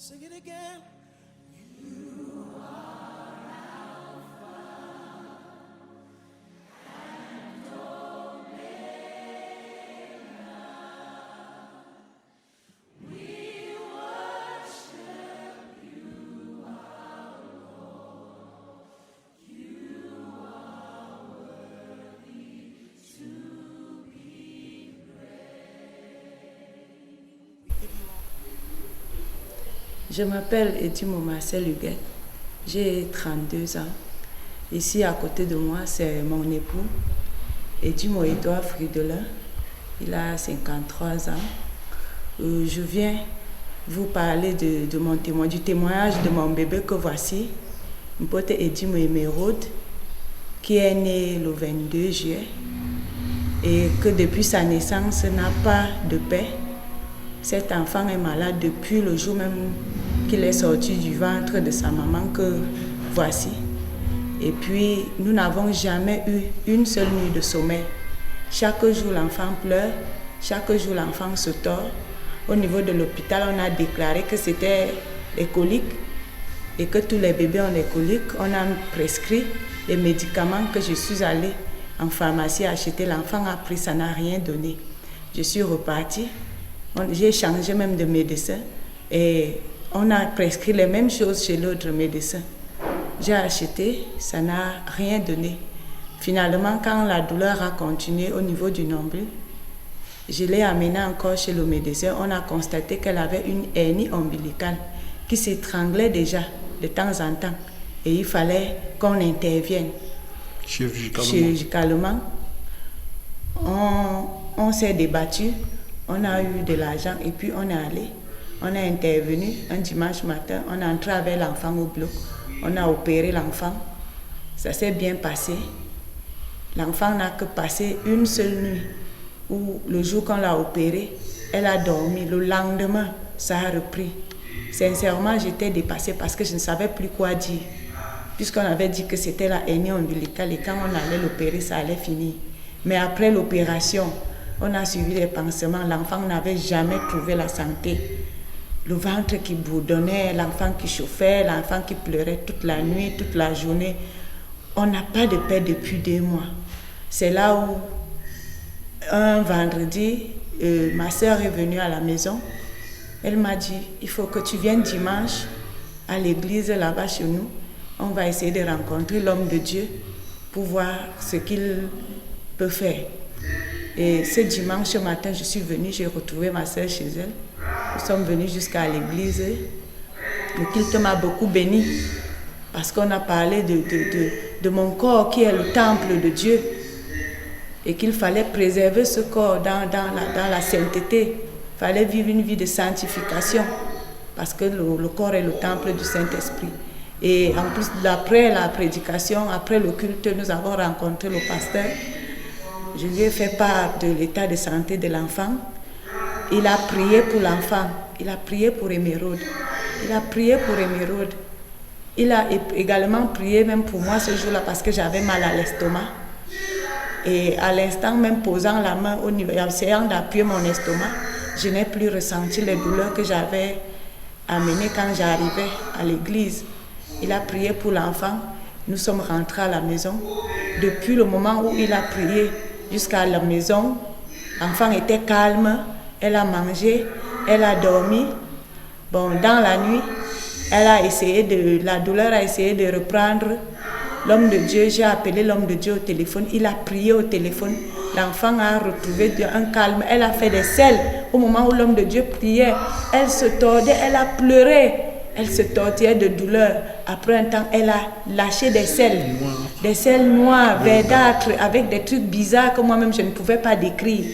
Sing it again. Je m'appelle Edimo Marcel Huguet, j'ai 32 ans. Ici à côté de moi, c'est mon époux, Edimo Edouard Fridelin, il a 53 ans. Je viens vous parler de mon témoin, du témoignage de mon bébé que voici, mon pote Edimo Emeraude, qui est né le 22 juillet et que depuis sa naissance n'a pas de paix. Cet enfant est malade depuis le jour même qu'il est sorti du ventre de sa maman que voici. Et puis, nous n'avons jamais eu une seule nuit de sommeil. Chaque jour, l'enfant pleure, chaque jour, l'enfant se tord. Au niveau de l'hôpital, on a déclaré que c'était les coliques et que tous les bébés ont les coliques. On a prescrit les médicaments que je suis allée en pharmacie acheter. L'enfant a pris, ça n'a rien donné. Je suis repartie. J'ai changé même de médecin et on a prescrit les mêmes choses chez l'autre médecin. J'ai acheté, ça n'a rien donné. Finalement, quand la douleur a continué au niveau du nombril, je l'ai amenée encore chez le médecin. On a constaté qu'elle avait une hernie ombilicale qui s'étranglait déjà de temps en temps. Et il fallait qu'on intervienne. Chirurgicalement. On s'est débattu. On a eu de l'argent et puis on est allé. On a intervenu un dimanche matin. On est entré avec l'enfant au bloc. On a opéré l'enfant. Ça s'est bien passé. L'enfant n'a que passé une seule nuit où le jour qu'on l'a opéré, elle a dormi. Le lendemain, ça a repris. Sincèrement, j'étais dépassée parce que je ne savais plus quoi dire. Puisqu'on avait dit que c'était la hernie ombilicale et quand on allait l'opérer, ça allait finir. Mais après l'opération, on a suivi les pansements. L'enfant n'avait jamais trouvé la santé. Le ventre qui bourdonnait, l'enfant qui chauffait, l'enfant qui pleurait toute la nuit, toute la journée. On n'a pas de paix depuis 2 mois. C'est là où, un vendredi, ma soeur est venue à la maison. Elle m'a dit, il faut que tu viennes dimanche à l'église là-bas chez nous. On va essayer de rencontrer l'homme de Dieu pour voir ce qu'il peut faire. Et ce dimanche matin, je suis venue, j'ai retrouvé ma soeur chez elle. Nous sommes venus jusqu'à l'église. Le culte m'a beaucoup béni parce qu'on a parlé de mon corps qui est le temple de Dieu et qu'il fallait préserver ce corps dans la sainteté. Il fallait vivre une vie de sanctification parce que le corps est le temple du Saint-Esprit. Et en plus, après la prédication, après le culte, nous avons rencontré le pasteur. Je lui ai fait part de l'état de santé de l'enfant. Il a prié pour l'enfant. Il a prié pour Emeraude. Il a prié pour Emeraude. Il a également prié même pour moi ce jour-là parce que j'avais mal à l'estomac. Et à l'instant même posant la main au niveau, essayant d'appuyer mon estomac, je n'ai plus ressenti les douleurs que j'avais amenées quand j'arrivais à l'église. Il a prié pour l'enfant. Nous sommes rentrés à la maison. Depuis le moment où il a prié jusqu'à la maison, l'enfant était calme. Elle a mangé, elle a dormi. Bon, dans la nuit, la douleur a essayé de reprendre. L'homme de Dieu, j'ai appelé l'homme de Dieu au téléphone. Il a prié au téléphone. L'enfant a retrouvé un calme. Elle a fait des selles. Au moment où l'homme de Dieu priait, elle se tordait, elle a pleuré. Elle se tortillait de douleur. Après un temps, elle a lâché des selles noires, verdâtres, avec des trucs bizarres que moi-même je ne pouvais pas décrire.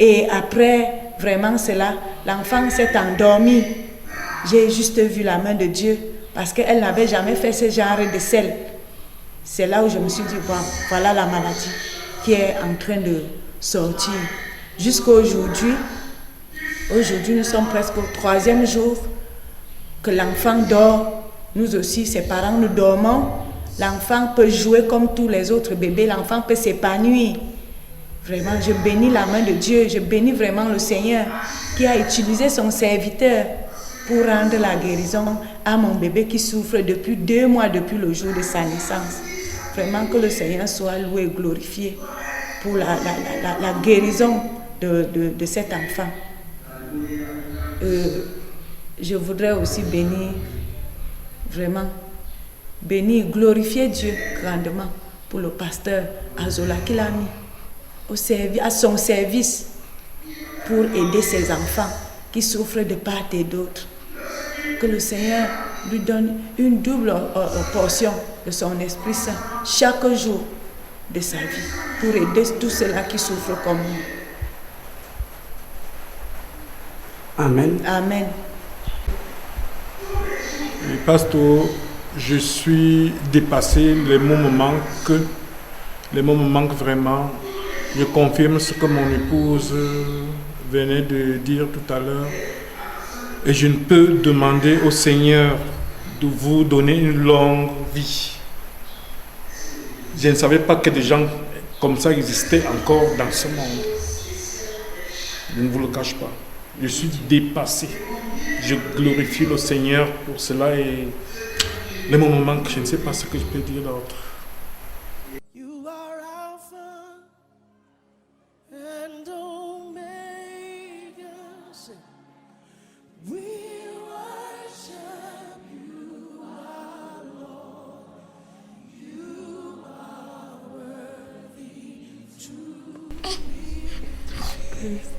Et après, vraiment, c'est là, l'enfant s'est endormi. J'ai juste vu la main de Dieu parce qu'elle n'avait jamais fait ce genre de selles. C'est là où je me suis dit, bon, voilà la maladie qui est en train de sortir. Jusqu'à aujourd'hui, nous sommes presque au 3e jour que l'enfant dort. Nous aussi, ses parents, nous dormons. L'enfant peut jouer comme tous les autres bébés. L'enfant peut s'épanouir. Vraiment, je bénis la main de Dieu. Je bénis vraiment le Seigneur qui a utilisé son serviteur pour rendre la guérison à mon bébé qui souffre depuis 2 mois, depuis le jour de sa naissance. Vraiment que le Seigneur soit loué et glorifié pour la guérison de cet enfant. Je voudrais aussi bénir, glorifier Dieu grandement pour le pasteur Azola qu'il a mis à son service pour aider ses enfants qui souffrent de part et d'autre. Que le Seigneur lui donne une double portion de son Esprit Saint chaque jour de sa vie pour aider tous ceux-là qui souffrent comme nous. Amen. Amen. Pasteur, je suis dépassé, les mots me manquent vraiment. Je confirme ce que mon épouse venait de dire tout à l'heure. Et je ne peux demander au Seigneur de vous donner une longue vie. Je ne savais pas que des gens comme ça existaient encore dans ce monde. Je ne vous le cache pas. Je suis dépassé. Je glorifie le Seigneur pour cela et les mots me manquent. Je ne sais pas ce que je peux dire d'autre. Please.